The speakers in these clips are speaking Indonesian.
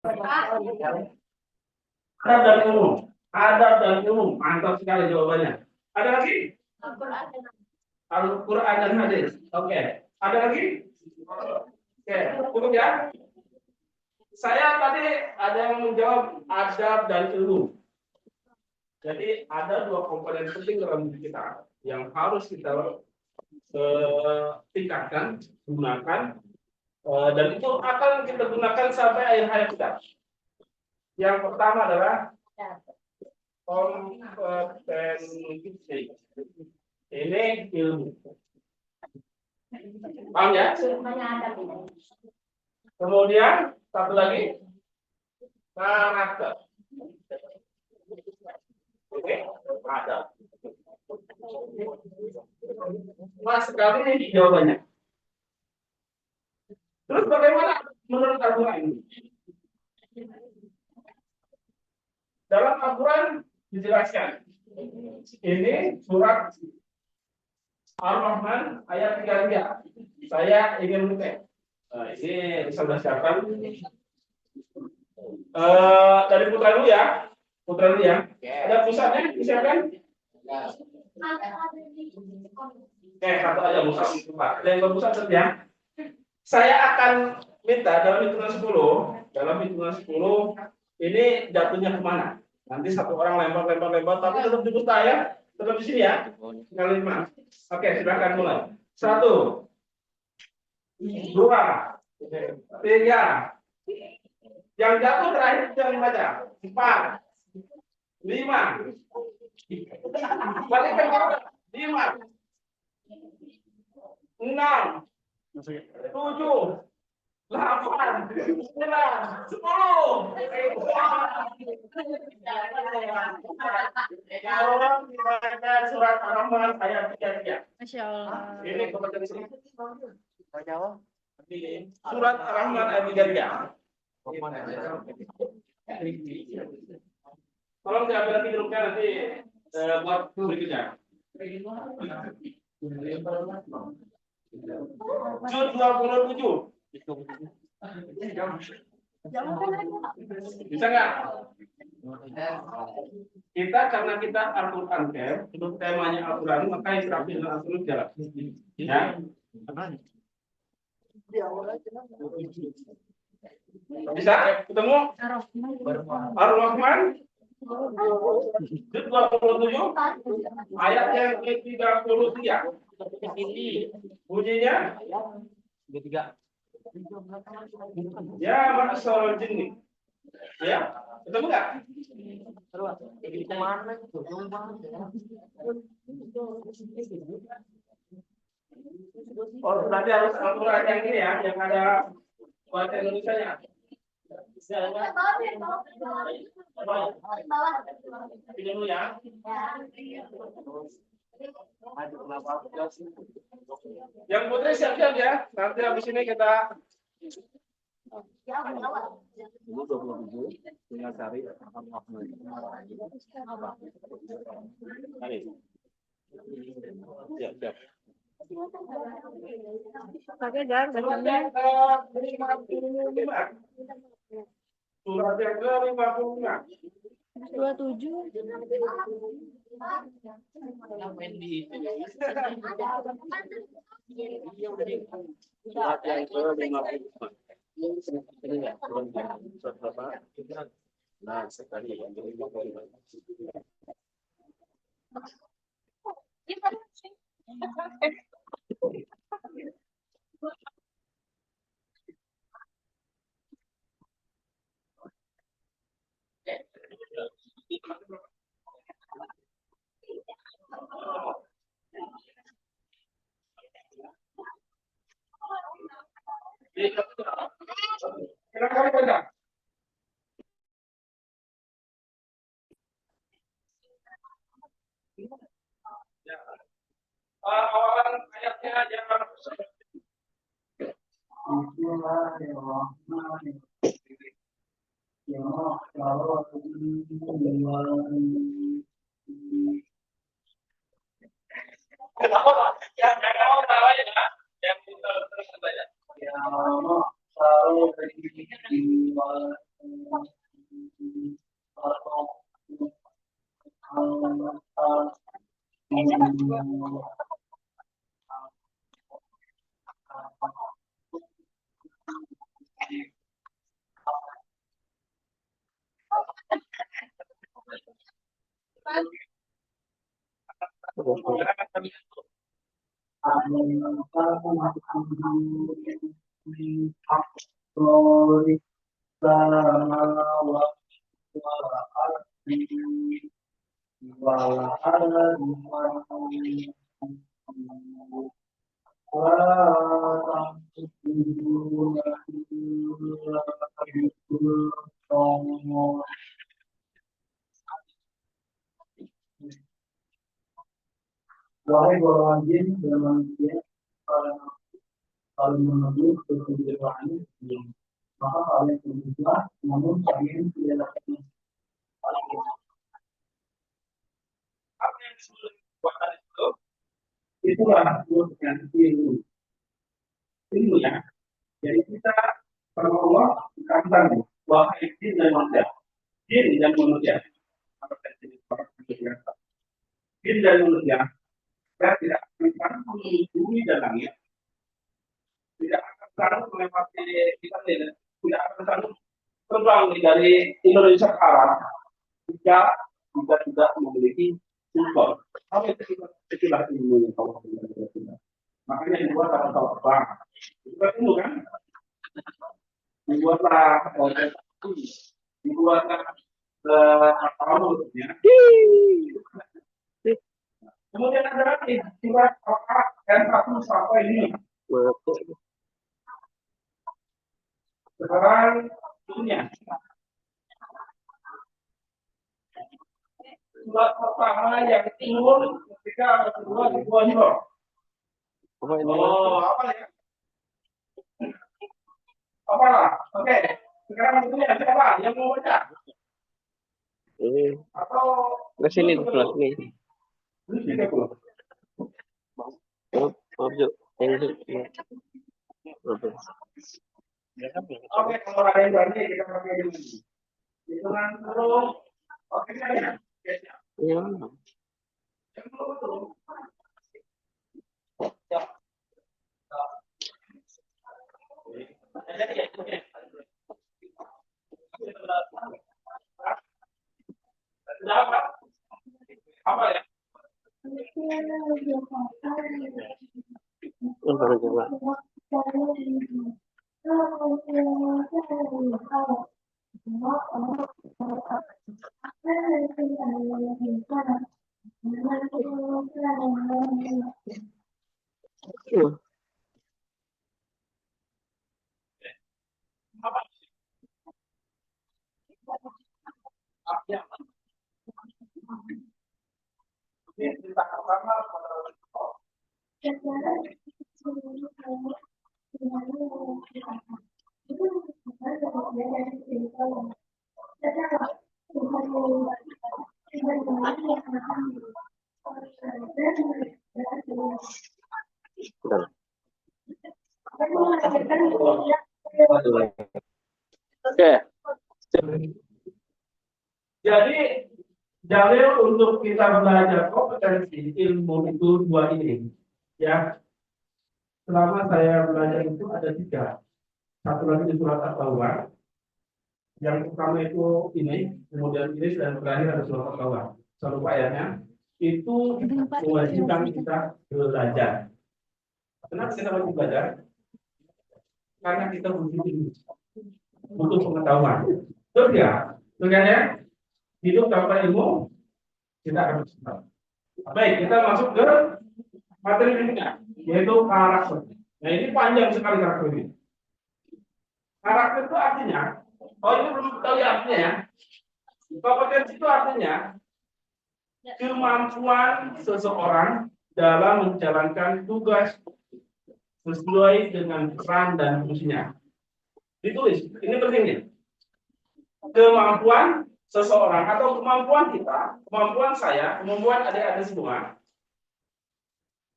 Adab dan umum. Adab dan umum. Mantap sekali jawabannya. Ada lagi? Al-Quran dan hadis. Oke. Ada lagi? Oke. Cukup ya. Saya tadi ada yang menjawab adab dan ilmu. Jadi ada dua komponen penting dalam diri kita yang harus kita tingkatkan, gunakan, dan itu akan kita gunakan sampai akhir hayat kita. Yang pertama adalah kompetensi. Ini ilmu. Paham ya? Kemudian satu lagi karakter. Oke, ada. Mas sekali ini jawabannya. Terus bagaimana menurut Al-Quran ini? Dalam Al-Quran dijelaskan. Ini surat Ar-Rahman ayat 33. Saya ingin mengutip. Ini saya sudah siapkan. Dari Putra dulu ya. Putra dulu ya. Ada pusatnya disiapkan? Satu aja pusat. Ada yang pusat ya. Saya akan minta dalam hitungan 10. Dalam hitungan 10 ini jatuhnya kemana? Nanti satu orang lempar, tapi tetap di Putra ya. Tetap di sini ya. Kali 5. Oke, silakan mulai. 1, 2, 3. Yang jatuh terakhir jangan baca. 4, 5. Balik ke 5, 6, 7, 8, 9, 10. Orang dibaca surat Ar-Rahman ayat 33. Masya Allah. Ini kompetensi. Surat Ar-Rahman ayat 33. Tolong diambil lagi grupnya nanti buat berikutnya. Juz 27. Bisa nggak? Kita karena kita Al-Quran untuk temanya Al-Quran, maka yang terakhir dengan Al-Quran jalan. Ya. Bisa ketemu? Ar-Rahman Juz 27 ayat yang ke-33. Bunyinya ketiga. Ya maksal jinni. Ya, ketemu enggak? Oh, berarti harus Al-Quran yang ini ya, yang ada bahasa Indonesia-nya. Ini dulu ya. Yang putri siap-siap ya. Nanti habis ini kita tinggal cari siap. Pakai jangan surat yang ke-55. 27. Surat yang ke-55. Nah, sekali yang ke-55. Silakan Bunda. Awalan ayatnya jangan Wahai golongan jin dan manusia, kalau menuju ke kejadian ini, maka kalian berubah, namun kalian tidak dapat Apa yang disebut kekuatan itu? itulah yang ilmu. Ilmu ya. Jadi kita kalau Allah katakan wahai jin dan manusia, jin dan manusia, apa yang jin dan manusia, kita tidak akan menuju bumi dan langit, tidak akan selalu melewati kita tidak akan selalu terbang dari Indonesia ke Arab jika kita tidak memiliki sumber. Apa itu istilah ilmu yang Allah berikan? Makanya dibuat kapal terbang. Itu kan ilmu kan? Dibuatlah dibuatlah apa namanya? Kemudian ada lagi surat N1 sampai ini. Sekarang dunia. Surat pertama yang timbul ketika kedua di Gua Hiro. Oh, apa ya? Apalah? Oke. Sekarang dunia siapa yang mau baca? Atau Ke sini kelas nih. ini tidak perlu. Maaf, Jo. Oke, kalau ada yang berani kita pakai ini. Hitungan 10. Oke, ya. Ya. Apa ya? Baru coba. Apa? Ya. Ini cerita pertama Oke. Jadi dalil untuk kita belajar kompetensi ilmu itu dua ini, ya. Selama saya belajar itu ada tiga. Satu lagi di surat At-Taubah. Yang pertama itu ini, kemudian ini dan terakhir ada surat At-Taubah. Satu ayatnya itu mewajibkan kita belajar. Kenapa kita wajib belajar? Karena kita butuh ilmu, butuh pengetahuan. Terus ya, ya, hidup tanpa ilmu kita akan susah. Baik, kita masuk ke materi berikutnya, yaitu karakter. Nah, ini panjang sekali karakter ini. Karakter itu artinya, oh ini belum tahu ya artinya ya. Kompetensi itu artinya kemampuan seseorang dalam menjalankan tugas sesuai dengan peran dan fungsinya. Ditulis, ini pentingnya. Kemampuan seseorang atau kemampuan kita, kemampuan saya, kemampuan adik-adik semua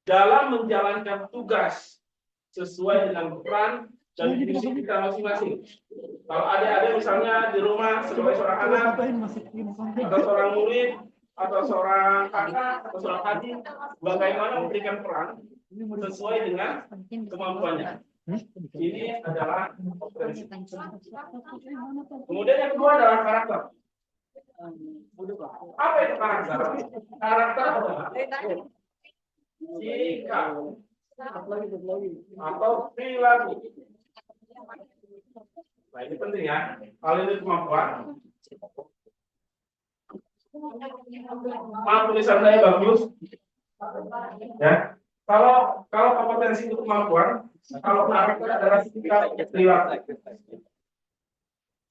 dalam menjalankan tugas sesuai dengan peran dan visi kita masing-masing. Kalau adik-adik misalnya di rumah sebagai seorang anak atau seorang murid atau seorang kakak atau seorang adik, bagaimana memberikan peran sesuai dengan kemampuannya. Ini adalah kompetensi. Kemudian yang kedua adalah karakter. Apa itu karakter? Karakter adalah sikap atau perilaku. Nah, ini penting ya. Kalau ini kemampuan. Maaf, tulisan saya bagus. Ya. Kalau kompetensi itu kemampuan, kalau karakter adalah sikap perilaku.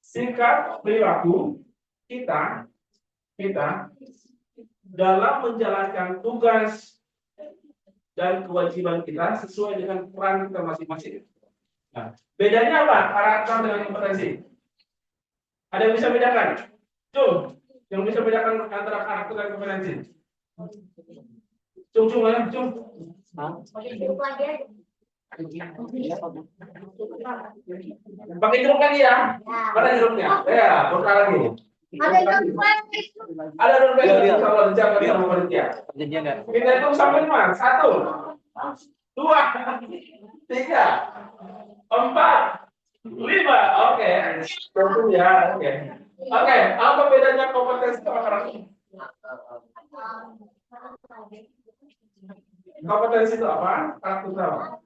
Sikap perilaku kita dalam menjalankan tugas dan kewajiban kita sesuai dengan peran kita masing-masing. Nah, bedanya apa karakter dengan kompetensi? Ada yang bisa bedakan? Cung, yang bisa bedakan antara karakter dan kompetensi? Cung, mana? Cung. Pakai jeruk lagi ya? Mana jeruknya? Ya, buka lagi. Ada jeruk lagi. Kalau dijaga sama panitia. Kita hitung sampai lima. 1, 2, 3, 4, 5. Oke. Tentu ya. Oke. Oke. Apa bedanya kompetensi sama karakter? Kompetensi itu apa? Karakter itu apa?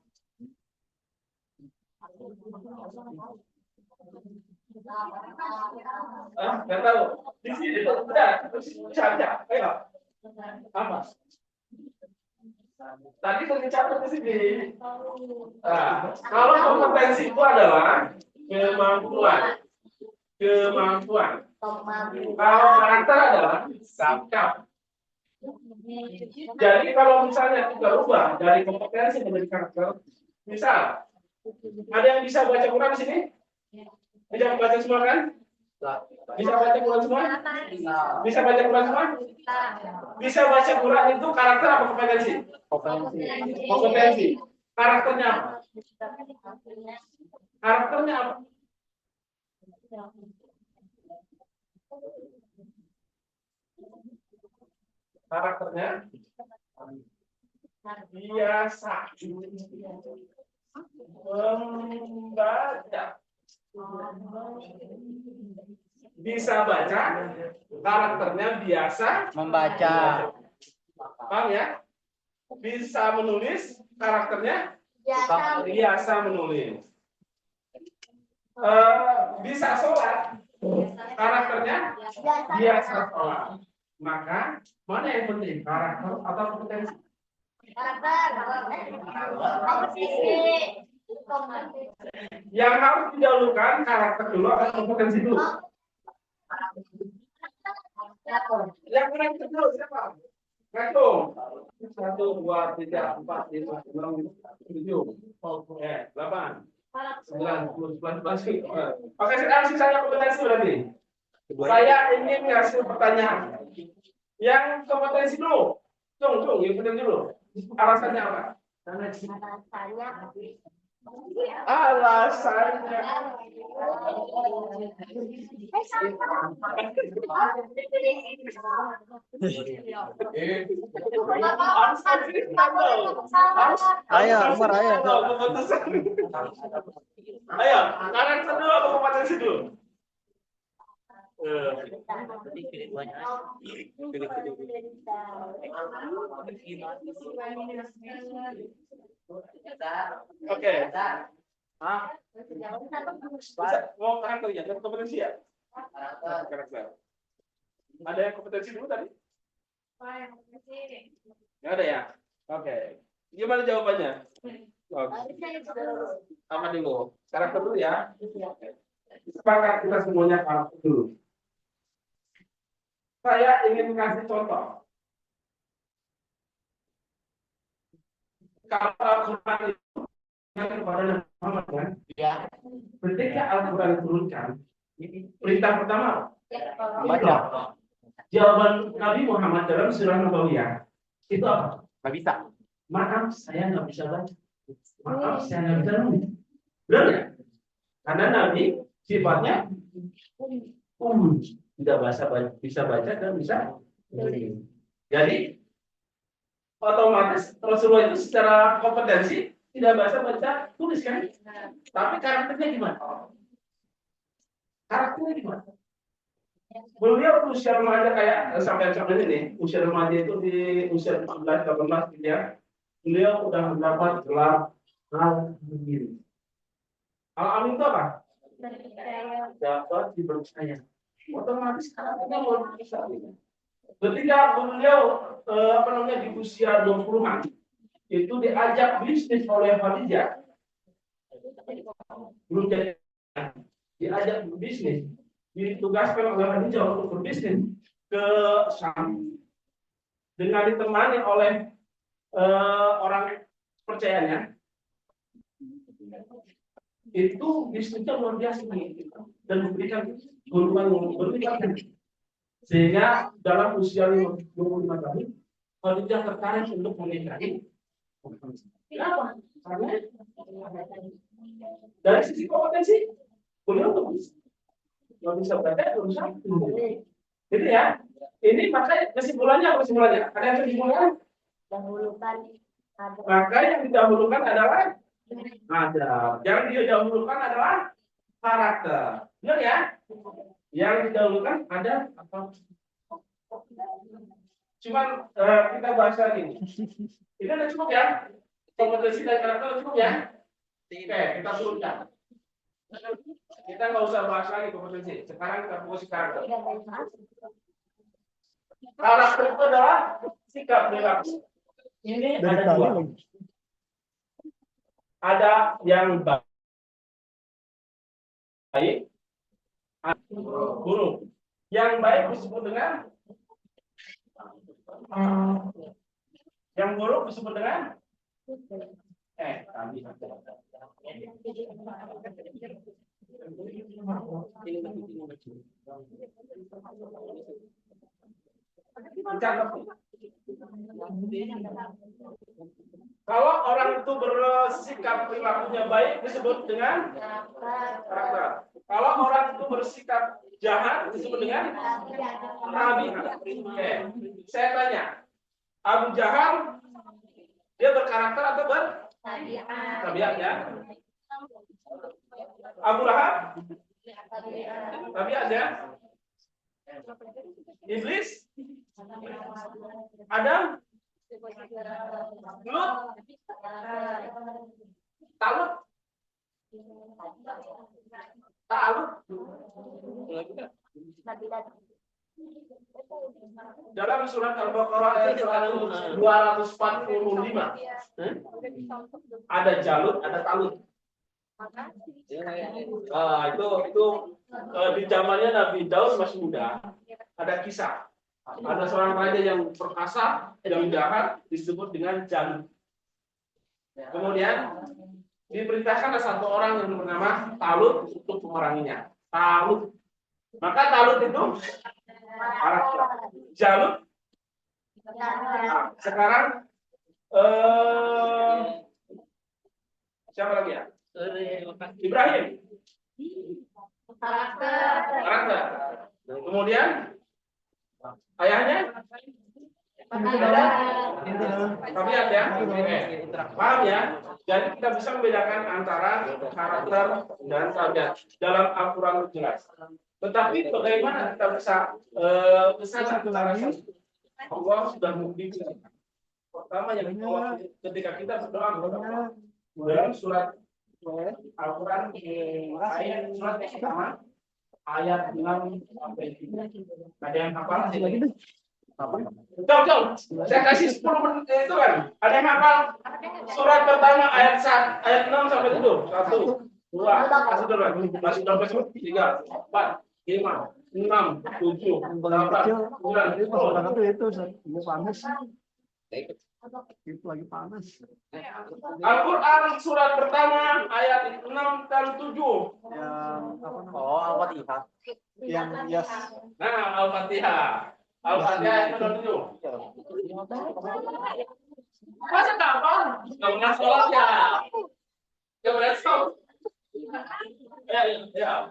Nggak tahu. Di sini tuh udah saja. Ayo. Apa? Tadi sudah dicatat di sini. Nah, kalau kompetensi itu adalah kemampuan. Kalau karakter adalah sikap. Jadi kalau misalnya kita ubah dari kompetensi menjadi karakter, misal ada yang bisa baca Quran di sini? Bisa baca semua kan? Bisa baca Quran semua? Bisa baca Quran semua? Bisa baca Quran itu karakter apa kompetensi? Kompetensi. Karakternya apa? Karakternya apa? Karakternya biasa membaca. Bisa baca, karakternya biasa membaca. Paham ya? Bisa menulis, karakternya biasa menulis. Bisa sholat, karakternya biasa sholat. Maka mana yang penting, karakter atau kompetensi? Yang harus didahulukan karakter dulu atau kompetensi dulu? Yang kurang dulu siapa? Hitung. 1, 2, 3, 4, 5, 6, 7, 8, 9, 10, 11. Oke, sekarang sisanya kompetensi berarti. Saya ingin kasih pertanyaan. Yang kompetensi dulu. Cung, yang penting dulu. Alasannya apa? Alasannya. Ayo, Umar, ayo. Ayo, karakter dulu atau kompetensi dulu? Oke. Mau karakter ya, kompetensi ya? Karakter. Ada yang kompetensi dulu tadi? Nggak ada ya? Oke. Gimana jawabannya? Apa dulu? Karakter dulu ya? Sepakat kita semuanya karakter dulu. Saya ingin kasih contoh. Kalau Al-Quran itu kepada Nabi Muhammad kan? Ya. Ketika Al-Quran diturunkan, perintah pertama baca. Jawaban Nabi Muhammad dalam surah Nabawiyah itu apa? Nggak bisa. Maaf, saya nggak bisa baca. Maaf, saya nggak bisa nulis. Benar ya? Karena Nabi sifatnya tidak bisa baca dan bisa tulis. Jadi otomatis Rasulullah itu secara kompetensi tidak bisa baca tulis kan? Tapi karakternya gimana? Karakternya gimana? Beliau usia remaja kayak sampai ini, usia remaja itu di usia 14, 18 gitu ya. Beliau udah mendapat gelar al-amin. Al-amin itu apa? Dapat dipercaya. Otomatis karakternya luar biasa. Ketika beliau di usia 20-an itu diajak bisnis oleh Khadijah. Belum jadi diajak bisnis, ditugaskan oleh Khadijah untuk berbisnis ke Syam dengan ditemani oleh orang percayanya. Itu bisnisnya luar biasa dan memberikan keuntungan sehingga dalam usia 25 tahun Khadijah tertarik untuk menikahi. Kenapa? Karena dari sisi kompetensi beliau bagus, nggak bisa baca, bisa tulis. Gitu ya. Ini maka kesimpulannya apa kesimpulannya? Ada yang kesimpulan? Maka yang didahulukan adalah ada. Yang didahulukan adalah karakter. Benar ya? Yang didahulukan ada apa? Cuman kita bahas lagi. Ini udah cukup ya? Kompetensi dan karakter cukup ya? Oke, kita turunkan. Kita nggak usah bahas lagi kompetensi. Sekarang kita fokus karakter. Karakter itu adalah sikap perilaku. Ini ada dua. Ada yang baik, buruk. Yang baik disebut dengan yang buruk disebut dengan kalau orang itu bersikap perilakunya baik disebut dengan karakter. Kalau orang itu bersikap jahat disebut dengan tabiat. Oke, saya tanya, Abu Jahal dia berkarakter atau bertabiat ya? Abu Lahab tabiat ya? Iblis? Adam? Lut? Talut? Dalam surat Al-Baqarah ayat 245 ada Jalut, ada Talut. Itu di zamannya Nabi Daud masih muda. Ada kisah. Ada seorang raja yang perkasa, yang jahat disebut dengan Jalut. Kemudian diperintahkan ada satu orang yang bernama Talut untuk memeranginya. Talut. Maka Talut itu Jalut. Sekarang siapa lagi ya? Ibrahim. Karakter. Kemudian ayahnya tabiat ya. Paham ya? Jadi kita bisa membedakan antara karakter dan tabiat dalam Al-Quran jelas. Tetapi bagaimana kita bisa Allah sudah membuktikan. Pertama yang ketika kita berdoa dalam surat Al-Quran ayat surat pertama ayat 6 sampai 7. Ada yang hafal? Jom. Saya kasih 10 menit itu kan. Ada yang hafal? Surat pertama ayat 6 sampai 7. 1, 2, kasih dulu. Masih sampai 3, 4, 5, 6, 7, 8, 9, 10. Itu panas. Itu lagi panas. Al-Quran surat pertama ayat 6 dan 7. Al-Fatihah. Yang yes. Nah, Al-Fatihah. Al-Fatihah ayat 7. Masa kapan? Nggak pernah sholat ya? Nggak pernah sholat. Ya.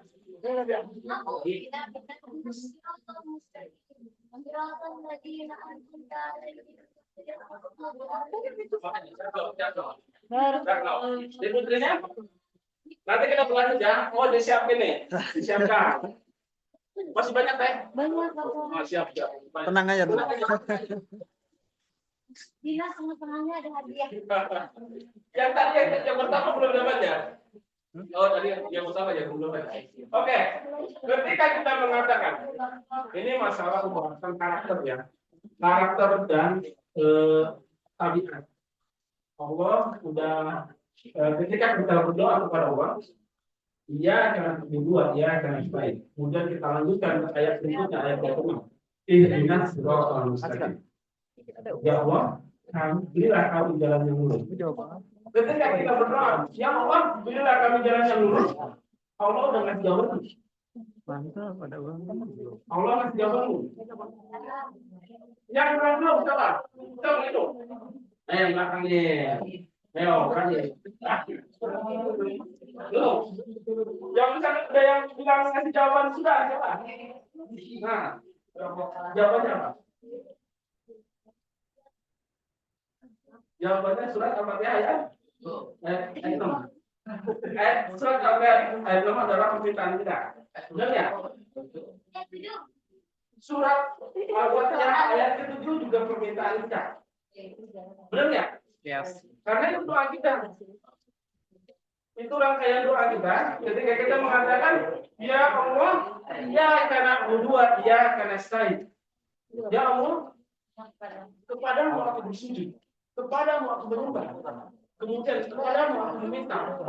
Jadi putrinya, nanti kita berlanjut ya. Oh, disiapin nih, disiapkan. Masih banyak teh? Banyak Oh, siap, siap. Banyak. Tenang aja dulu. Dina tengah-tengahnya ada hadiah. Yang tadi yang pertama belum dapat ya? Oh, tadi yang pertama ya belum dapat. Oke, ketika kita mengatakan ini masalah pembahasan karakter ya, karakter dan tabiat. Allah sudah ketika kita berdoa kepada Allah, Ia akan kedua, Ia akan baik. Kemudian kita lanjutkan ke ayat berikutnya, ayat ke-6. Ihdinas siratal mustaqim. Ya Allah, berilah kami jalan yang lurus. Ketika kita berdoa, ya Allah, berilah kami jalan yang lurus. Allah udah ngasih jawaban. Mantap, ada uang. Allah ngasih jawaban. Yang belum siapa? Coba itu. Yang belakangnya. Ayo, kasih. Belum. Yang misalnya ada yang bilang ngasih jawaban sudah siapa? Nah, jawabannya apa? Jawabannya surat Al-Fatihah ya. Surat Al-Fatihah adalah permintaan kita. Benar ya? Surat Al-Fatihah ayat ke-7 juga permintaan kita. Benar ya? Yes. Karena itu doa kita. Itu rangkaian doa kita. Ketika kita mengatakan, ya Allah, ya karena berdua, ya karena stain. Ya Allah, kepadamu aku bersujud. Kepadamu aku menyembah. Kemudian kepadamu aku meminta.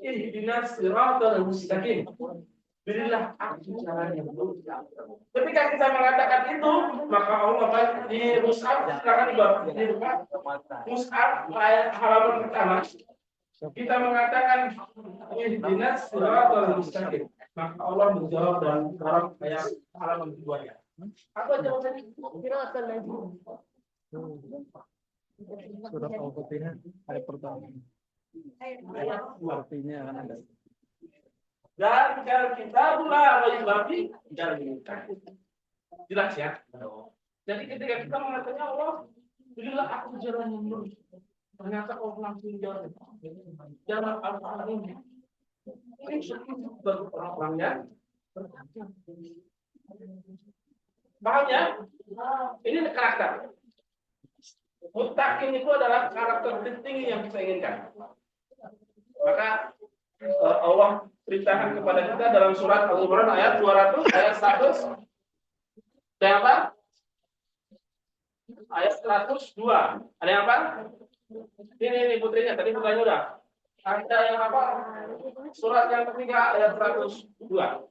Ihdinas siratal mustaqim. Berilah aku jalan yang lurus. Ketika kita mengatakan itu, maka Allah di Mushaf, silakan dibuka. Mushaf ayat halaman pertama. Kita mengatakan ihdinas siratal mustaqim. Maka Allah menjawab dan sekarang ayat halaman keduanya. Apa jawabannya? Siratal mustaqim. Surat Al-Fatihah ayat pertama. Artinya akan ada. Dan kalau kita mulai babi jelas ya. Jadi ketika kita mengatakan Allah, berilah aku jalan yang lurus. Ternyata Allah langsung jalan. Jalan Al-Quran ini. Ini baru orang-orangnya. Paham ya? Ini karakter. Muttaqin itu adalah karakter tertinggi yang kita inginkan. Maka Allah perintahkan kepada kita dalam surat Al-Imran ayat 200, ayat 100. Ada apa? Ayat 102. Ada yang apa? Ini putrinya, tadi putranya udah. Ada yang apa? Surat yang ketiga ayat 102.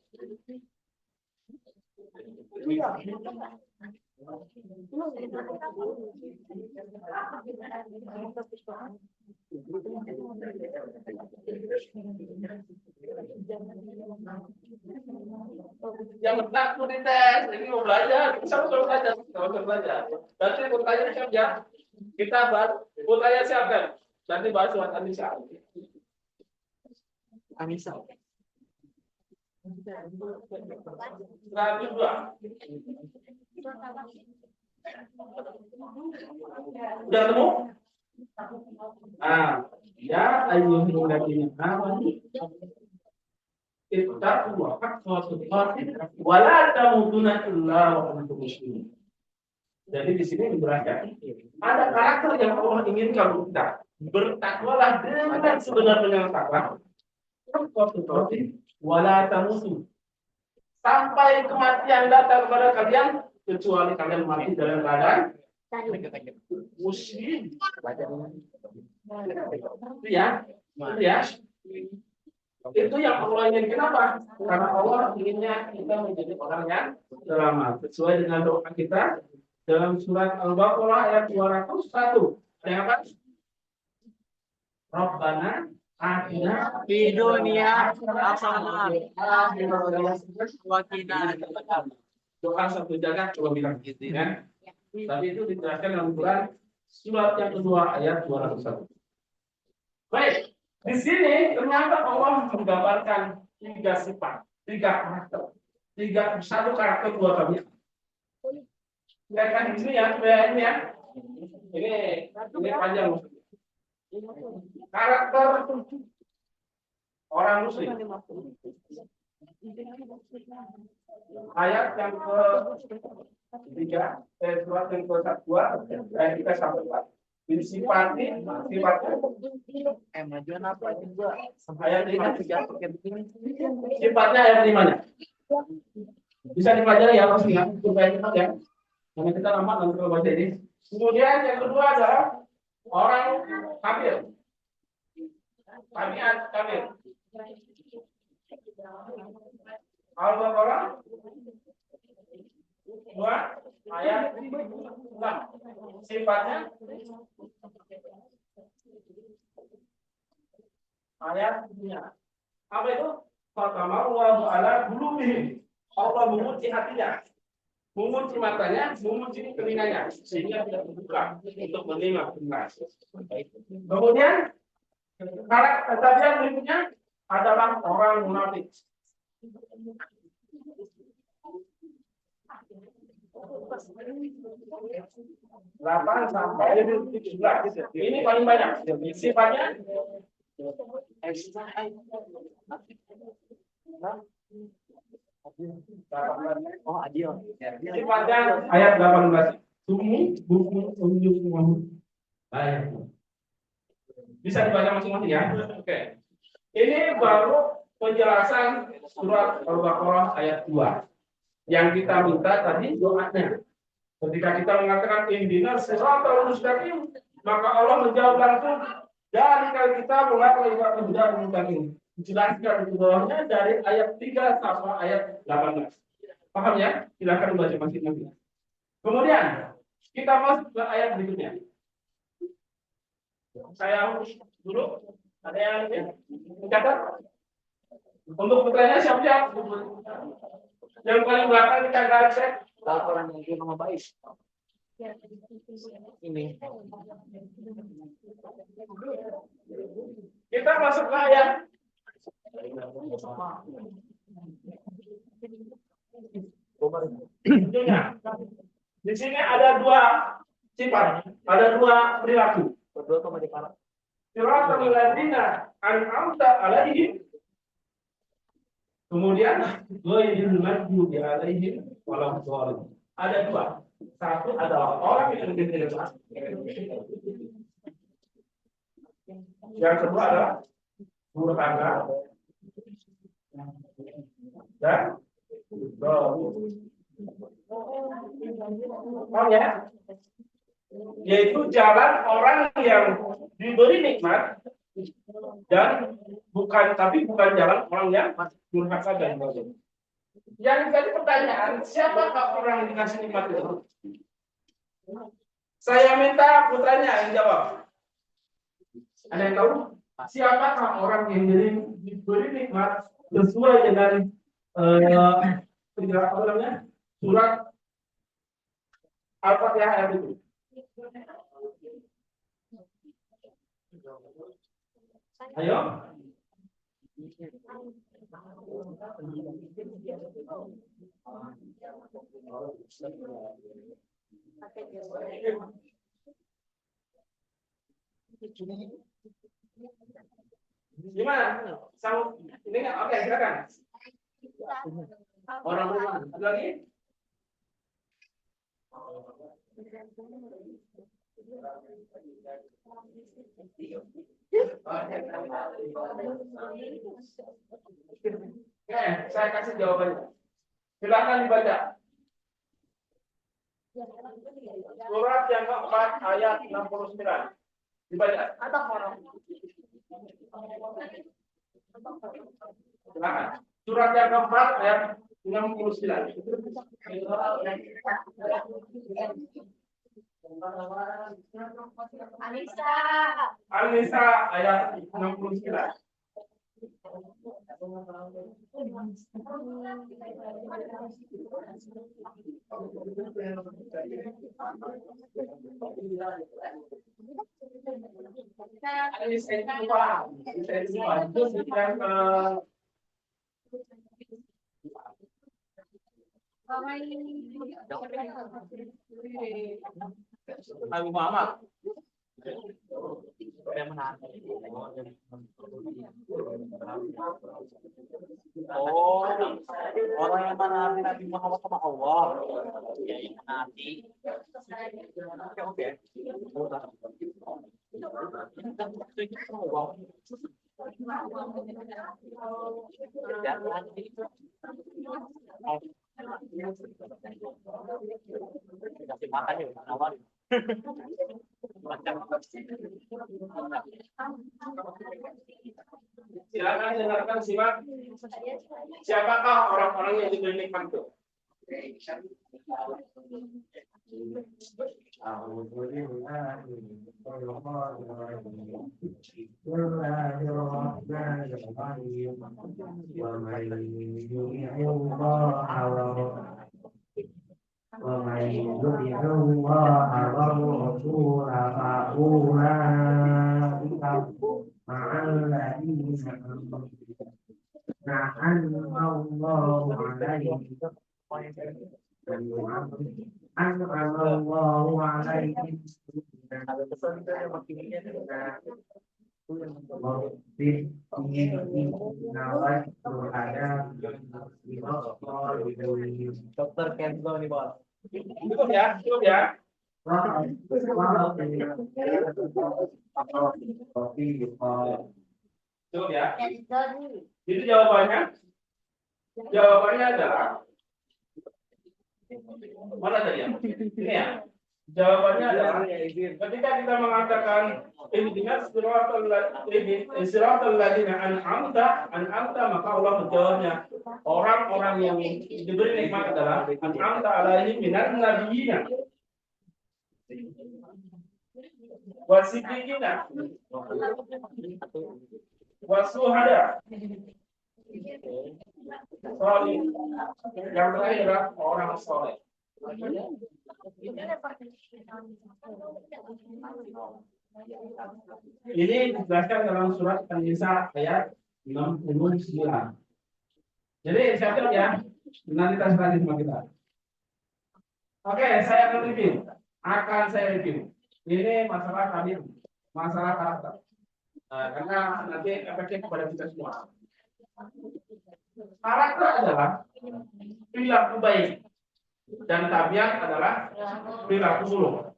Yang takut dites, ini mau belajar, bisa belajar, Nanti bertanya siap ya. Kita bahas, bertanya siapkan. Nanti bahas surat An-Nisa. Anissa. 102. Udah ketemu? Ya ayyuhal ladzina amanu ittaqullaha haqqa tuqatih wa la tamutunna illa wa antum muslimun. Jadi di sini dijelaskan ada karakter yang Allah inginkan untuk kita. Bertakwalah dengan sebenar-benarnya takwa. Haqqa tuqatih wa la tamutunna. Sampai kematian datang kepada kalian kecuali kalian mati dalam keadaan muslim. Itu ya. Itu yang Allah ingin. Kenapa? Karena Allah inginnya kita menjadi orang yang selamat. Sesuai dengan doa kita dalam surat Al-Baqarah ayat 201. Ada apa? Rabbana atina Di dunia hasanah wa qina adzabannar. doa satu jagat coba bilang gitu ya. Tapi itu dijelaskan dalam Quran surat yang kedua ayat 201. Baik, Di sini ternyata Allah menggambarkan tiga sifat, tiga karakter, satu karakter dua tabiat. Lihat kan di sini ya, ini ya. Ini panjang. Karakter orang muslim. Ayat yang ke-3, surat yang ke-1, ayat 3 sampai 4. Ini sifatnya majuan apa juga? ayat 5. Sifatnya Sifatnya ayat 5-nya. Bisa dipelajari ya pastinya supaya cepat ya. Karena kita lama nanti kalau baca ini. Kemudian yang kedua adalah orang kafir. Kafir. Al-Baqarah 2 ayat 6. Sifatnya ayat 3. Apa itu? Fatamallahu ala qulubihim. Allah mengunci hatinya, mengunci matanya, mengunci telinganya, sehingga tidak terbuka untuk menerima kebenaran. Kemudian karakter tabiat berikutnya adalah orang munafik. 8 sampai 17. Ini paling banyak. Sifatnya adil. Sifatnya ayat 18. Sumu buku unjuk ayat. Bisa dibaca masing-masing ya. Oke. Ini baru penjelasan surat Al-Baqarah ayat 2. Yang kita minta tadi doanya. Ketika kita mengatakan ihdinas siratal mustaqim, maka Allah menjawab langsung dari kali kita mulai kemudian mustaqim. Dijelaskan di bawahnya dari ayat 3 sampai ayat 18. Paham ya? Silakan baca masing-masing. Kemudian kita masuk ke ayat berikutnya. Saya dulu. Ada yang mencatat? Untuk putranya siap-siap. Yang paling belakang kita garis ya. Kalau orang yang nama baik. Ini. Kita masuk ke ayat. Di sini ada dua sifat, ada dua perilaku. Berdua sama di para. Siratal ladzina an'amta alaihim. Kemudian ghairil maghdubi alaihim waladdallin. Ada dua. Satu adalah orang yang diterima. Yang kedua adalah durhaka dan oh ya, yaitu jalan orang yang diberi nikmat dan bukan jalan orang yang durhaka dan zalim. Yang jadi pertanyaan, siapakah orang yang dikasih nikmat itu? Saya minta putranya yang jawab. Ada yang tahu? Siapakah orang yang diberi nikmat sesuai dengan surat Al-Fatihah ayat itu? Ayo. Gimana? Ini nggak? Oke, silakan. Orang rumah lagi? Oke, saya kasih jawabannya. Silakan dibaca. Surat yang keempat ayat 69. Dibaca. Silakan. Surat yang keempat ayat 69. Anissa. An-Nisa ayat 69. Ini saya lupa. Saya lupa. Itu sekitar Nabi Muhammad. Yang menahan. Oh, orang yang menaati Nabi Muhammad sama Allah. Ya, yang menaati. Oke. Kasih makan ya, awal. Silakan dengarkan simak. Siapakah orang-orang yang diberi nikmat itu? ومن يطع الله والرسول فأولئك مع الذين أنعم الله عليهم أنعم الله عليهم Dokter Kenzo nih, Bos. Cukup ya, cukup ya. Cukup ya. Itu jawabannya. Jawabannya adalah mana tadi ya? Ini ya. Jawabannya adalah ketika kita mengatakan ihdinas siratal ladzina an'amta maka Allah menjawabnya orang-orang yang diberi nikmat adalah an'amta alaihim minan nabiyyin wasiddiqina wasuhada soleh. Yang terakhir adalah orang soleh. Ini dijelaskan dalam surat An-Nisa ayat 69. Jadi siap ya. Nanti kita lanjut sama kita. Oke, saya akan review. Ini masalah tadi, masalah karakter. Karena nanti efeknya kepada kita semua. Karakter adalah perilaku baik dan tabiat adalah perilaku buruk.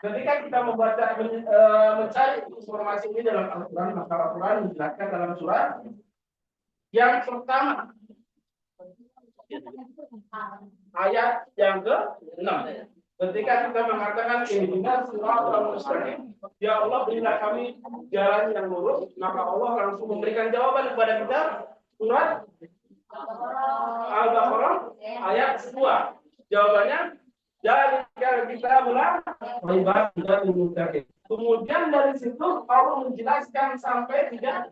Ketika kita membaca mencari informasi ini dalam Al-Quran, maka Al-Quran menjelaskan dalam surat yang pertama ayat yang ke-6. Ketika kita mengatakan ihdinas siratal mustaqim, ya Allah berilah kami jalan yang lurus, maka Allah langsung memberikan jawaban kepada kita surat Al-Baqarah ayat 2. Jawabannya dari kita mulai ibadah mustaqim. Kemudian dari situ Allah menjelaskan sampai tiga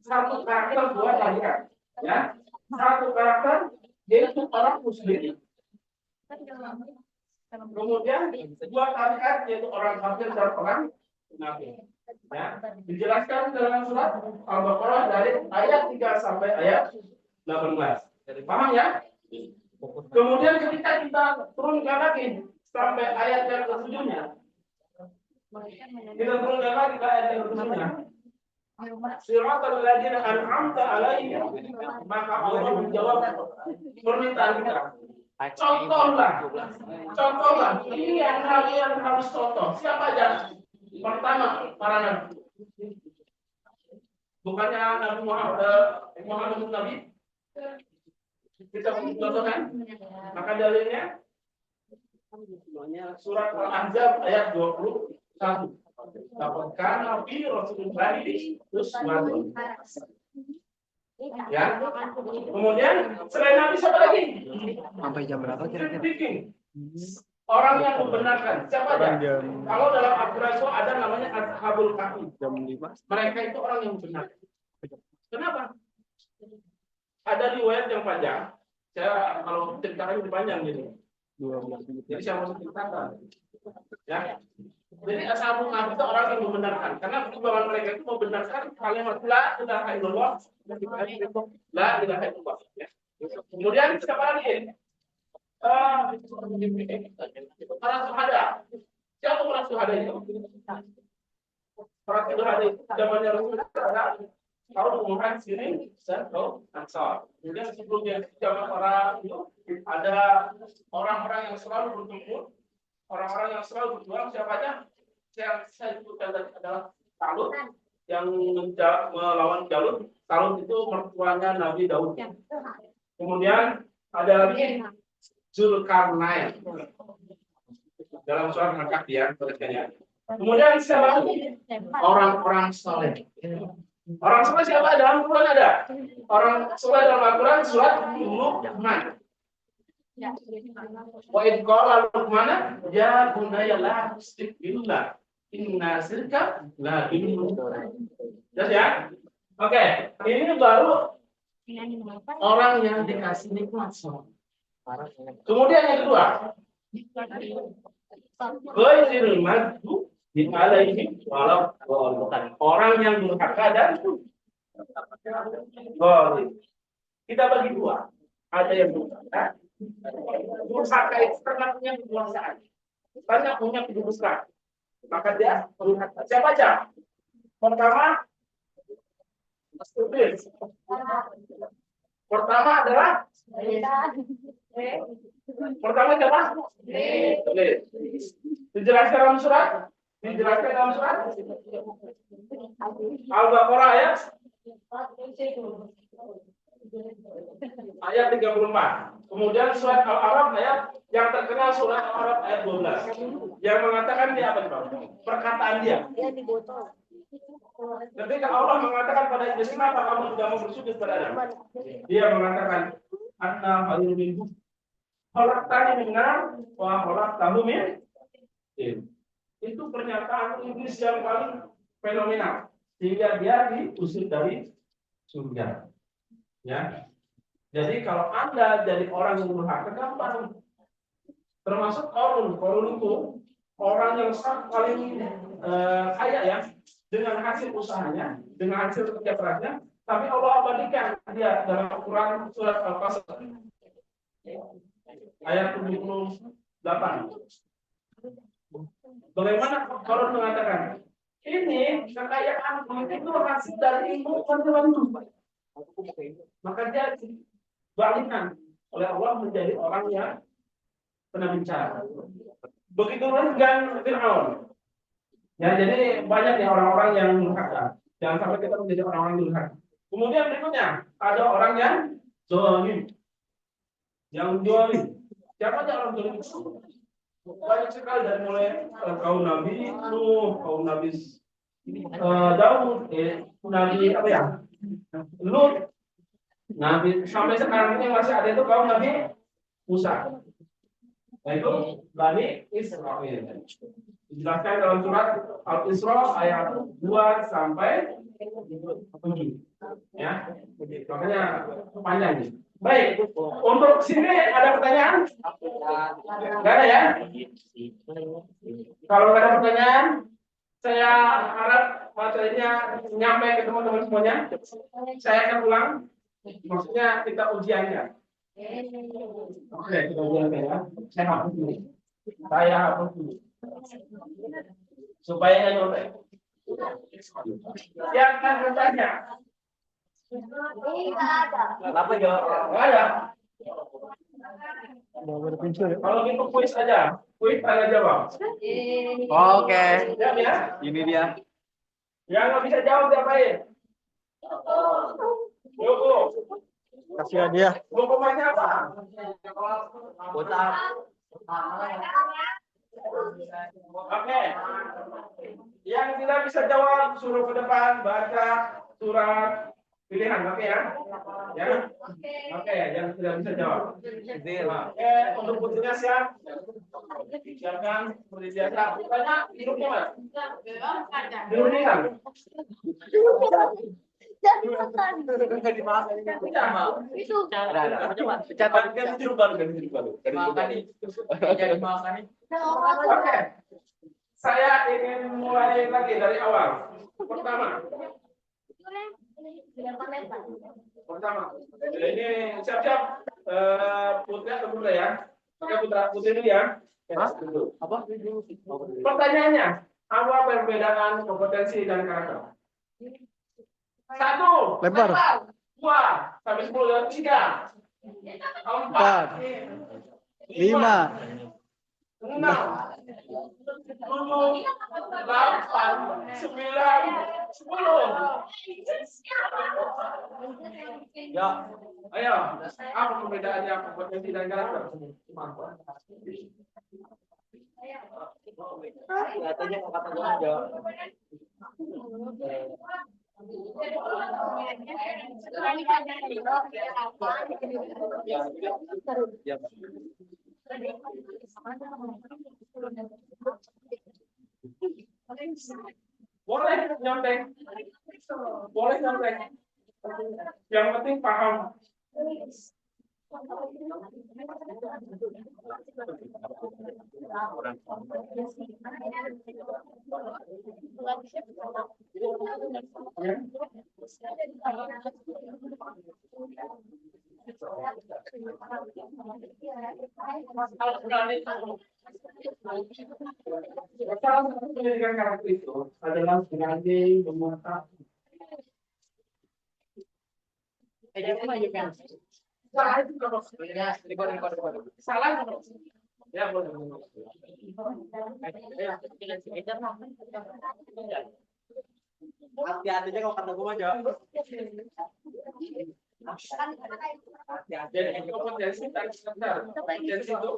satu karakter dua tarikat, ya. Satu karakter yaitu orang muslim. Kemudian dua tarikat yaitu orang kafir dan orang munafik. Ya, dijelaskan dalam surat Al-Baqarah dari ayat 3 sampai ayat 18. Paham ya? Kemudian ketika kita turunkan lagi sampai ayat yang ke-7-nya. Kita turunkan lagi ke ayat yang ke-7-nya. Siratal ladzina an'amta alaihim, maka Allah menjawab permintaan kita. Contohlah. Ini yang kalian harus contoh. Siapa aja? Pertama, para nabi. Bukannya Nabi Muhammad Nabi. Kita contohkan. Maka dalilnya surat Al-Ahzab ayat 21. Dapatkan Nabi Rasulullah uswatun. Ya. Kemudian selain Nabi siapa lagi? Sampai jam berapa kira-kira? Orang yang membenarkan. Siapa aja? Kalau dalam Al-Quran itu ada namanya Ashabul Kahfi. Mereka itu orang yang benar. Kenapa? Ada riwayat yang panjang. Saya kalau ceritakan lebih panjang gitu. Jadi saya mau ceritakan. Ya. Jadi Ashabul Kahfi itu orang yang membenarkan. Karena perjuangan mereka itu membenarkan kalimat la ilaha illallah. La ilaha illallah. Ya. Kemudian siapa lagi? Para syuhada. Siapa para syuhada itu? Para syuhada itu zamannya Rasulullah tahu Muhajirin dan Ansar. Kemudian sebelumnya zaman para itu ada orang-orang yang selalu bertempur, orang-orang yang selalu berjuang. Siapa aja? Saya sebutkan tadi adalah Talut yang melawan Jalut. Talut itu mertuanya Nabi Daud. Kemudian ada lagi Zulkarnain dalam surat Al-Kahfi tulisannya. Kemudian siapa? Orang-orang soleh. Orang soleh siapa dalam Quran ada? Orang soleh dalam Al-Quran surat Luqman. Wa id qala Luqman ya bunayya la tusyrik billah inna syirka la dzulmun. Jelas ya? Oke, ini baru orang yang dikasih nikmat semua. Kemudian yang kedua, ghairil maghdubi alaihim waladdallin. Orang yang durhaka dan zalim. Kita bagi dua. Ada yang durhaka. Durhaka itu karena punya kekuasaan, karena punya kedudukan. Maka dia durhaka. Siapa aja? Pertama, iblis. Pertama adalah pertama siapa? Dijelaskan dalam surat? Dijelaskan dalam surat? Al-Baqarah ayat 34. Kemudian surat Al-Araf ayat yang terkenal surat Al-Araf ayat 12. Yang mengatakan dia apa? Perkataan dia. Ketika Allah mengatakan pada iblis, kenapa kamu tidak mau bersujud pada Adam? Dia mengatakan, Anna khairun minhu. Khalaqtani min nar wa khalaqtahu min tin. Itu pernyataan iblis yang paling fenomenal sehingga dia diusir dari surga. Ya. Jadi kalau Anda jadi orang yang durhaka gampang. Termasuk Qarun. Qarun itu orang yang sangat paling kaya ya, dengan hasil usahanya, dengan hasil kerja kerasnya, tapi Allah abadikan dia dalam Al-Quran surat Al-Qasas ayat 78. Bagaimana Qarun mengatakan, ini kekayaan itu hasil dari ilmu pengetahuan. Maka dia dibalikan oleh Allah menjadi orang yang pernah bicara. Begitu dengan Fir'aun. Ya, jadi banyak ya orang-orang yang durhaka. Jangan sampai kita menjadi orang-orang durhaka. Kemudian berikutnya ada orang yang zalim. Yang zalim. Siapa aja orang zalim? Banyak sekali dari mulai kaum Nabi Nuh, kaum Nabi Daud, Nabi apa ya? Lut, Nabi sampai sekarang ini masih ada itu kaum Nabi Musa. Nah itu Bani Israil. Dijelaskan dalam surat Al-Isra ayat 2 sampai 7. Ya, makanya panjang nih. Baik, untuk sini ada pertanyaan? Enggak ada ya? Kalau ada pertanyaan, saya harap materinya nyampe ke teman-teman semuanya. Saya akan ulang. Maksudnya kita ujiannya. Oke, kita ujiannya ya. Saya hapus dulu. Saya hapus dulu. Supaya nyampe. Yang akan bertanya. Kenapa jawab? Enggak ada. Kalau gitu kuis aja. Kuis tanya jawab. Oke. Siap ya? Ini dia. Yang nggak bisa jawab diapain? Yoko. Kasih dia. Hukumannya apa? Botak. Oke. Yang tidak bisa jawab suruh ke depan baca surat Pilihan, oke ya? Ya, oke, yang tidak bisa jawab. Oke, untuk putihnya siap? Siapkan, seperti biasa. Tanya, hidupnya mas? Hidupnya kan? Jadi makan. Nggak dimakan ini. Itu. Ada. Coba pecat Ganti hidup baru, ganti hidup baru. Ganti hidup makan baru. nih. Jadi makan nih. Oke, saya ingin mulai lagi dari awal. Pertama, ini siap-siap putri atau putra ya? Oke, putra putri dulu ya. Apa? Pertanyaannya, apa perbedaan kompetensi dan karakter? 1, Lempar. 2, sampai 10 ya. 3, 4, 5, 6, 7, 8, 9, 10. Ya. Ayo, apa perbedaannya kompetensi dan karakter? Katanya mau kata gua aja. Ya. Boleh nyontek. Boleh nyontek. Yang penting paham. Salah satu pendidikan karakter itu adalah sebagai memuatkan. Jangan maju kan. Salah itu kalau Record. salah ya boleh. Hati-hatinya kalau kata gua aja. Jadi kompetensi dan karakter. Kompetensi itu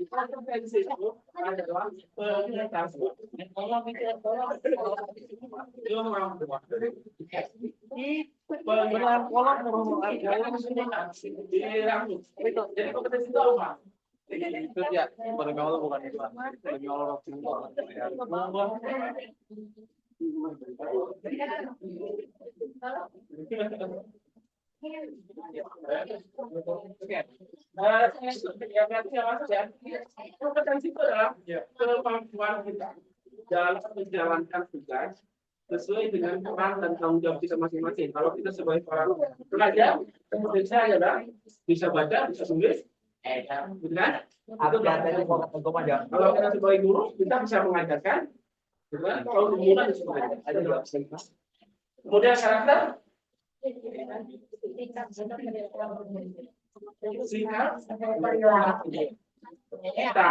kompetensi itu adalah penggunaan kolom jadi kompetensi itu apa? Itu ya, paling awal bukan itu. Paling awal Kompetensi itu adalah kemampuan kita dalam menjalankan tugas sesuai dengan peran dan tanggung jawab kita masing-masing. Kalau kita sebagai orang pelajar, kompetensi adalah bisa baca, bisa tulis, gitu kan? Atau hati-hatinya kalau kata gua aja. kalau kita sebagai guru, kita bisa mengajarkan. Gitu kan? Kalau guru bisa mengajarkan. Kemudian karakter sikap kita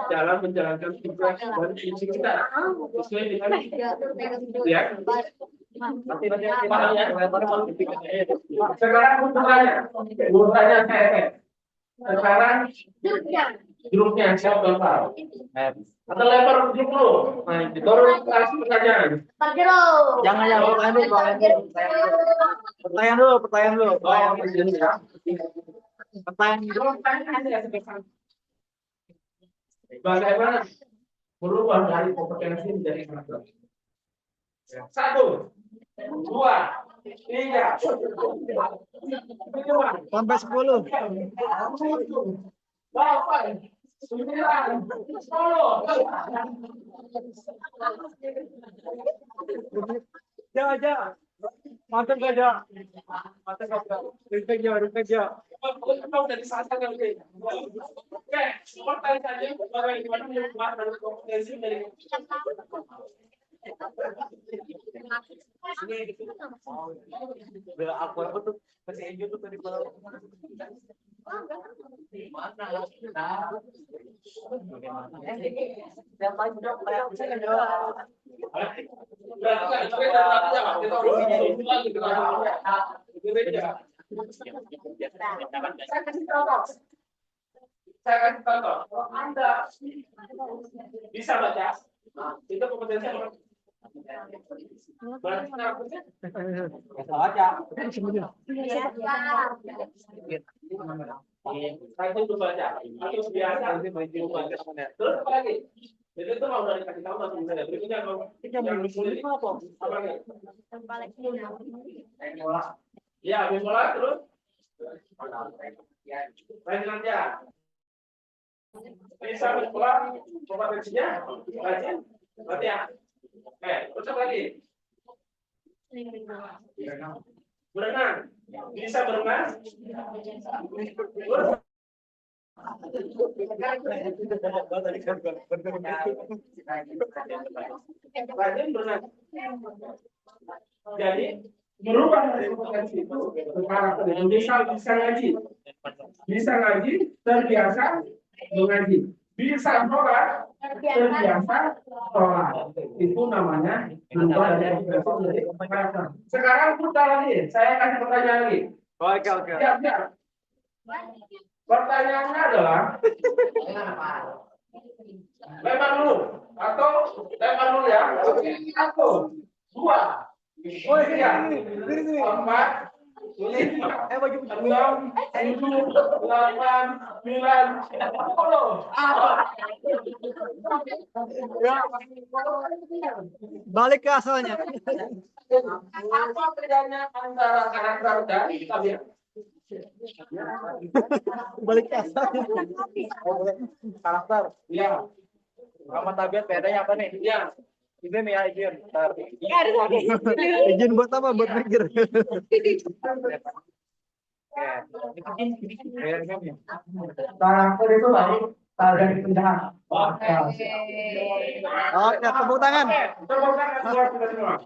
dalam menjalankan tugas dan fungsi kita sesuai dengan ya. Sekarang putranya saya. Sekarang grupnya siapa yang tahu? Atau lempar grup dulu. Baru kasih pertanyaan. Jangan pertanyaan dulu. Bagaimana berubah dari kompetensi menjadi karakter? 1, 2, 3, 4, Sampai 10. 8, 9, 10. Aja. Mantap aja. Respect ya. Kamu dari sana kan oke. Oke, pertanyaan saja bagaimana merubah dari kompetensi menjadi Aku tuh masih enjoy tuh tadi kalau mana? Siapa jawab kayak saya jawab. Saya kasih tahu. saya kasih contoh. Kalau Anda bisa baca, itu kompetensi apa? Berarti harusnya Bisa baca. saya itu baca atau biasa baca. Terus apa lagi? Jadi itu mau dari kasih tahu langsung saya. Berikutnya kalau yang sulit apa lagi? Ya, bipolar terus. Rajin aja. Bisa bipolar kompetensinya rajin. Berarti ya. Terus apa lagi? Berenang. Bisa berenang. Terus rajin berenang. Jadi merubah dari kompetensi itu ke karakter. Bisa ngaji, terbiasa mengaji, bisa sholat, terbiasa sholat. Itu namanya berubah dari kompetensi menjadi karakter. Sekarang putar lagi, saya kasih pertanyaan lagi. Oke. Siap. Pertanyaannya adalah lempar dulu atau lempar dulu ya. 1, 2, 3, 4, 5, 6, 7, 8, 9, 10. Balik ke asalnya. Apa bedanya antara karakter dan tabiat? Balik ke asalnya. Karakter. Ya, Sama tabiat bedanya apa nih? ya. Izin ya, izin. Bentar. Izin buat apa? Buat mikir. Karakter itu baru dari penjahat. Oke. Oke, tepuk tangan. Tepuk tangan buat kita semua.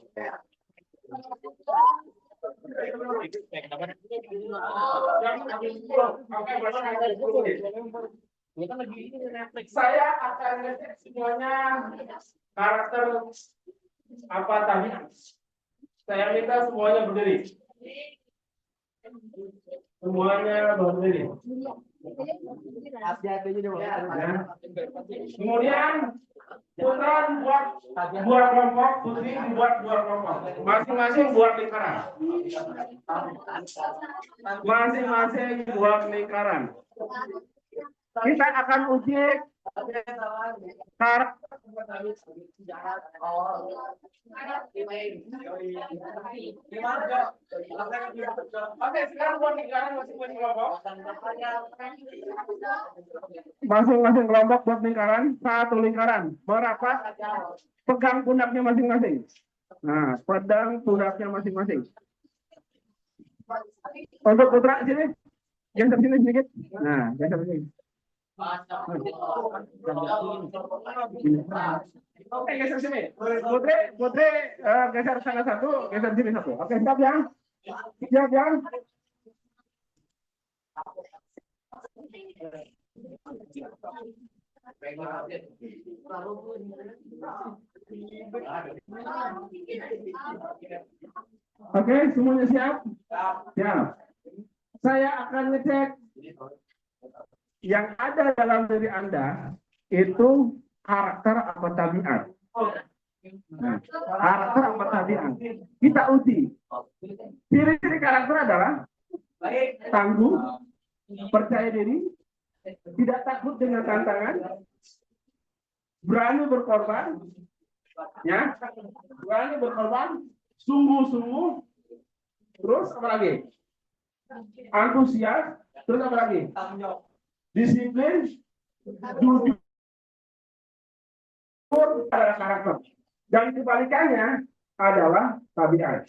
Saya akan ngecek semuanya karakter apa tadi. Saya minta semuanya berdiri. Semuanya berdiri. Kemudian putaran buat kelompok, putri buat kelompok. Masing-masing buat lingkaran. Masing-masing buat lingkaran. Kita akan uji karakter. Oke, sekarang buat lingkaran masing-masing kelompok. Masing-masing kelompok buat lingkaran, satu lingkaran. Merapat, pegang pundaknya masing-masing. Nah, pegang pundaknya masing-masing. Untuk putra sini, geser sini sedikit. Nah, geser sini. Oke, geser sini. Putri, geser sana satu, geser sini satu. Oke, siap ya? Siap ya? Oke, semuanya siap? Siap. Saya akan ngecek yang ada dalam diri Anda itu karakter apa tabiat. Nah, karakter apa tabiat. Kita uji. Ciri-ciri karakter adalah tangguh, percaya diri, tidak takut dengan tantangan, berani berkorban, ya, berani berkorban, sungguh-sungguh, terus apa lagi? Antusias, terus apa lagi? Disiplin, jujur adalah karakter. Dan kebalikannya adalah tabiat.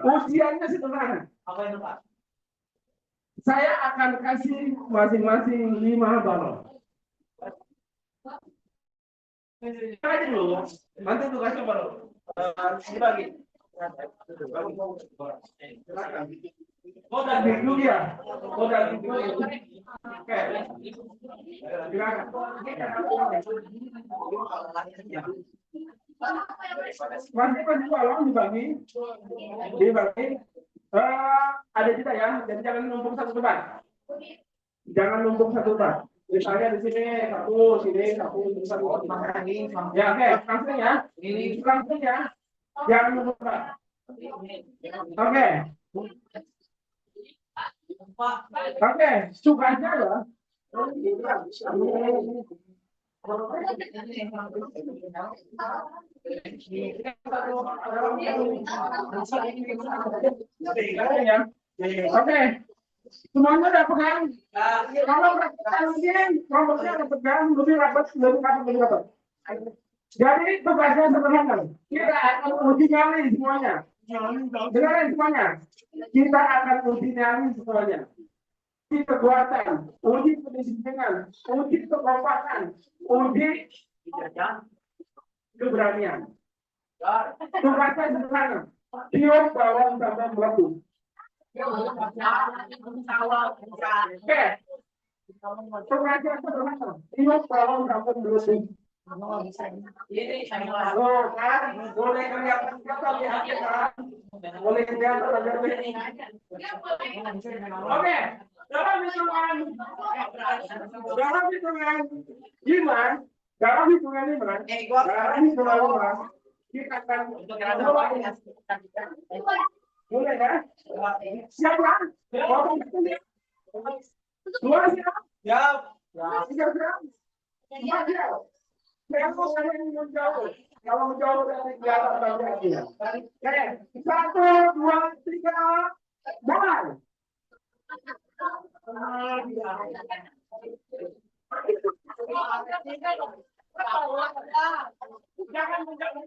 Ujiannya sederhana. Saya akan kasih masing-masing 5 balon. Aja dulu, nanti tugasnya balon. Dibagi. Oh, daging dulu ya. Oh, daging dulu. Oke. Silakan. Masing-masing balon dibagi. Ada juga ya, jadi jangan numpuk satu tempat. Jangan numpuk satu tas. Misalnya di sini satu, satu. Ya, oke, langsung ya. Ini langsung ya. Jangan numpuk tas. Oke. Oke, sukanya ya. Oke, semuanya udah pegang. Kalau kelompoknya udah pegang, lebih rapat. Jadi tugasnya sederhana. Kita akan uji nyali semuanya. Dengarin semuanya. Kita akan uji nyali semuanya. Uji kekuatan, uji kedisiplinan, uji kekompakan, uji keberanian. Tugasnya sederhana. Tiup bawang sampai meletus. Oke. Tugasnya sederhana. Tiup bawang sampai meletus. Oh, kan? Boleh kelihatan kata lihat kan? Boleh kelihatan aja. Oke. Dalam hitungan 5, dalam hitungan 5, kita akan mulai ya. Siapa? Dua siap? Siap. Tiga siap? Empat siap? Kalau kalian menjauh, kalau menjauh dari kelihatan bagiannya. Oke, 1, 2, 3, mulai. Jangan menjauh.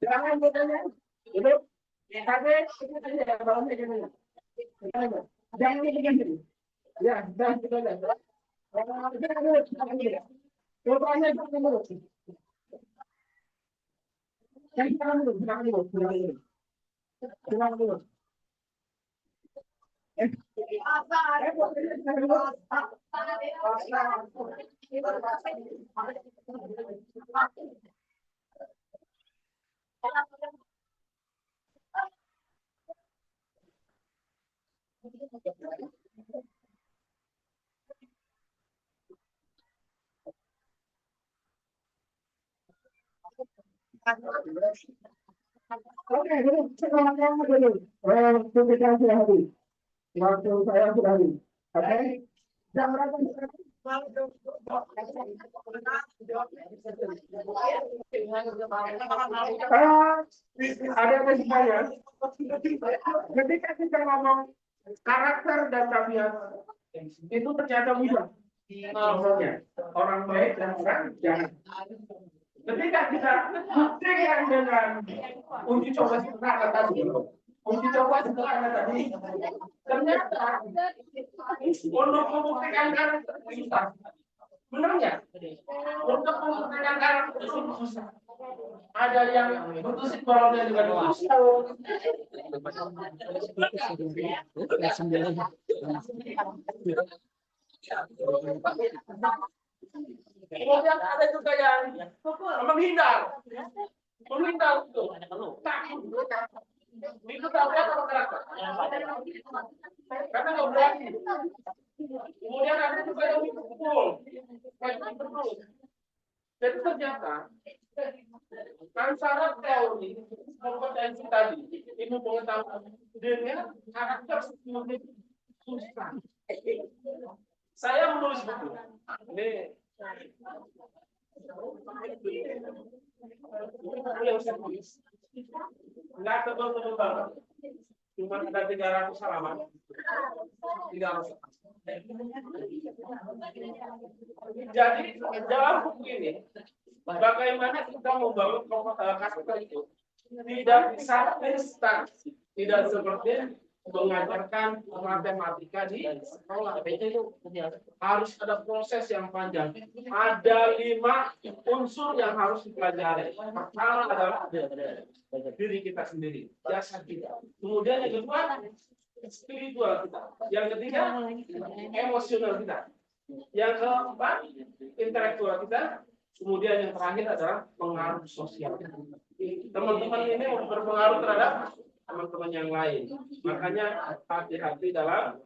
Jangan bertanya, itu jangan begini. Ya, dah kita lihat. Coba dulu. Jangan dulu. Oke, sekarang dulu. Waktu kita sudah habis. Waktu saya sudah habis. Oke? Jam berapa sekarang? Ada kesimpulannya. Ketika kita ngomong karakter dan tabiat itu ternyata mudah. Orang baik dan orang jahat. Ketika kita buktikan dengan uji coba sederhana tadi, ternyata untuk membuktikan karakter itu susah. Benar nggak? Untuk membuktikan karakter itu susah. Ada yang putusin balonnya dengan tusuk. Kemudian ada juga yang menghindar itu takut. Itu tabiat atau karakter? Karena nggak berani. Kemudian ada juga yang pukul. Jadi ternyata antara teori kompetensi tadi, ilmu pengetahuan dengan karakter seperti susah. Saya menulis buku. Ini yang saya tulis. Nggak tebal-tebal banget. Cuma ada 300 halaman. 300. Jadi dalam buku ini, bagaimana kita membangun karakter itu tidak bisa instan, tidak seperti mengajarkan matematika di sekolah. Harus ada proses yang panjang. Ada 5 unsur yang harus dipelajari. Pertama adalah diri kita sendiri, jasa kita. Kemudian yang kedua, spiritual kita. Yang ketiga, emosional kita. Yang keempat, intelektual kita. Kemudian yang terakhir adalah pengaruh sosial. Teman-teman ini berpengaruh terhadap teman-teman yang lain. Makanya hati-hati dalam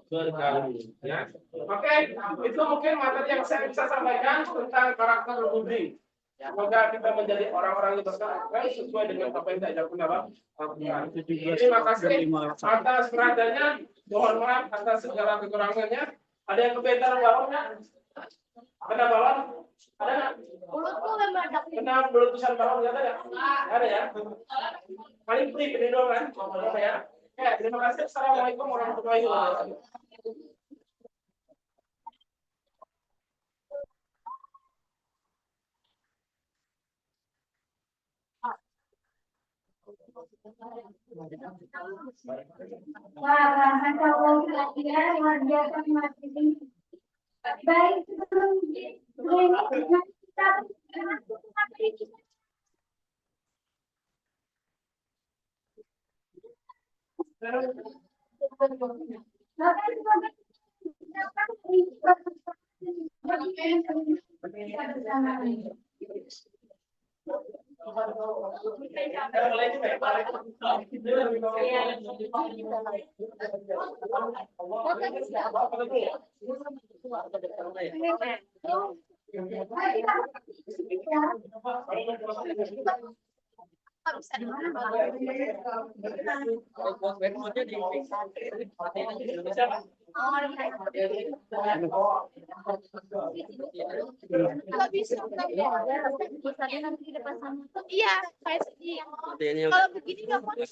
bergaul. Ya. Oke, itu mungkin materi yang saya bisa sampaikan tentang karakter budi. Semoga kita menjadi orang-orang yang berkarakter sesuai dengan apa yang diajarkan dalam Al-Quran. Terima kasih atas perhatiannya. Mohon maaf atas segala kekurangannya. Ada yang kebentar bawahnya? Kena bawah? Ada nggak? Kena beletusan bawah nggak ada ya? Ada ya? Paling penting ini doang kan? Ya. Oke, terima kasih. Assalamualaikum warahmatullahi wabarakatuh. Wah, Masya Allah, ya, luar biasa, Mas. Baik, sebelum ini kita iya, kayak kalau begini nggak boleh.